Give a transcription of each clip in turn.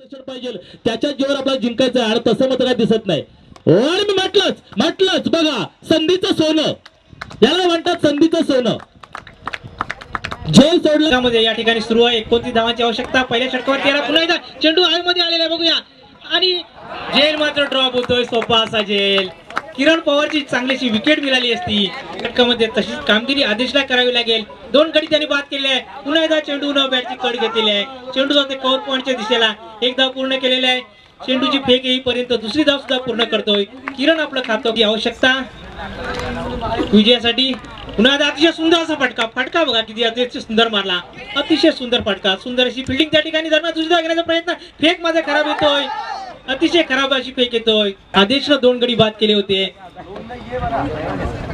पाहिजे त्याच्या जीवावर आपल्याला जिंकायचं आहे आणि तसं मात्र काय दिसत नाही. और मी म्हटलंच बघा संधीचं सोनं याला म्हणतात संधीचं सोनं. झेल सोडल्यामध्ये या ठिकाणी सुरू आहे 29 धावांची आवश्यकता. पहिल्या षटकावर 13 पुन्हा एकदा चेंडू आयमध्ये आलेला आहे बघूया आणि झेल मात्र ड्रॉप होतोय. सोपा असा झेल. किरण पवारची चांगलीशी विकेट मिळाली असती. षटकामध्ये तशीच कामगिरी आदेशला करावी लागेल. 2 गडी त्यांनी बाद केले आहे. पुन्हा एकदा चेंडूनं बॅटची कड घेतलेली आहे. चेंडू जाते कव्हर पॉइंटच्या दिशेला. एक धाव पूर्ण केलेला आहे. चेंडूची फेक येईपर्यंत दुसरी धाव सुद्धा पूर्ण करतोय. किरण आपलं खातं आवश्यकता विजयासाठी. पुन्हा अतिशय सुंदर असा फटका बघा किती अतिशय सुंदर मारला. अतिशय सुंदर फटका. सुंदर अशी फिल्डिंग त्या ठिकाणी दरम्यान दुसरी धाव घेण्याचा प्रयत्न. फेक माझा खराब येतोय. अतिशय खराब अशी फेक येतोय. आदेशनं 2 गडी बाद केले होते.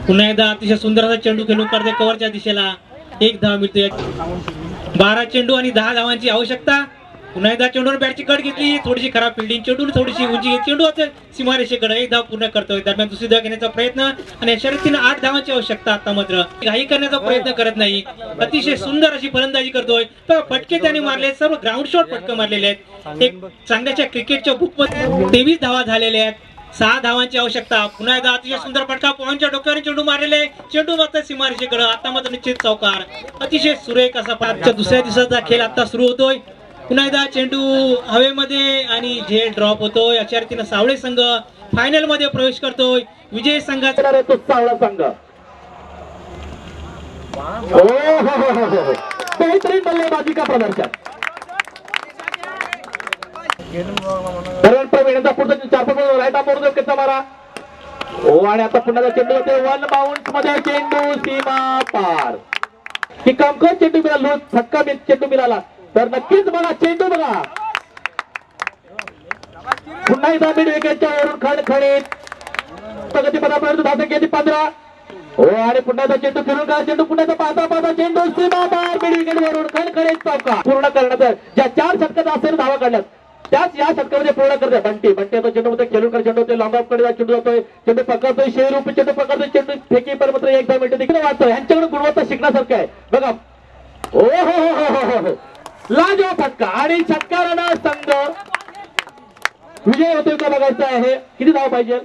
पुन्हा एकदा अतिशय सुंदर असा चेंडू खेळून करते कव्हरच्या दिशेला. 1 धाव मिळतोय. 12 चेंडू आणि 10 धावांची आवश्यकता. पुन्हा एकदा चेंडूवर बॅटची कट घेतली. थोडीशी खराब फिल्डिंग. चेंडून थोडीशी उंची चेंडू सीमारेषेकडे 1 धाव पूर्ण करतोय. दरम्यान दुसरी धाव घेण्याचा प्रयत्न आणि शर्यतीनं 8 धावांची आवश्यकता. आता मात्र घाई करण्याचा प्रयत्न करत नाही. अतिशय सुंदर अशी फलंदाजी करतोय. फटके त्याने मारले. सर्व ग्राउंड शॉट फटके मारलेले आहेत. एक चांगल्याच्या क्रिकेटच्या बुकमध्ये 23 धावा झालेल्या आहेत. 6 धावांची आवश्यकता. पुन्हा एकदा अतिशय सुंदर फटका. पॉइंटच्या डोक्यावर चेंडू मारलेले. चेंडू मात्र सीमारेषेकडे. आता मात्र निश्चित चौकार. अतिशय सुरेख असा पाचच्या दुसऱ्या दिवसाचा खेळ आता सुरू होतोय. पुन्हा एकदा चेंडू हवेमध्ये आणि झेल ड्रॉप होतोय. अशा रीतीनं सावळे संघ फायनल मध्ये प्रवेश करतोय. विजय संघाचा तो सावळा संघ बेहतरीन बल्लेबाजी का प्रदर्शन. प्रवीणचा पुढचा 4 राईट मोर किती मारा. आणि आता पुन्हा चेंडू होते 1 बाउंस मध्ये. चेंडू सीमा पार. ही कमकत चेंडू मिळाला. फटका चेंडू मिळाला तर नक्कीच बघा चेंडू बघा. पुन्हा एकदा मिड विकेटच्या वरून खणखणीत प्रगतीपथापर्यंत धावत गेली 15. आणि पुन्हा एकदा चेंडू फिरून करा. चेंडू पुन्हा पाहता चेंडू सीमा पार. मिड विकेट वरून खणखणीत चौका पूर्ण करण्याचा. ज्या 4 षटकात असेल धावा काढल्यात त्याच या षटकामध्ये पूर्ण करते. बंटी आता चेंडू मध्ये खेळून कर. चेंडू लॉंग ऑफ कडे चेंडू जातोय. चेंडू पकडतोय. शेरूप चेंडू पकडतोय. चेंडू फेकी पर मात्र 1 मिनिट तिकडे वाटतोय. यांच्याकडे गुणवत्ता शिकण्यासारखं आहे बघा. हो लाजो फटका आणि षटकारानं संघ विजय होतोय का बघायचं आहे. किती धाव पाहिजे.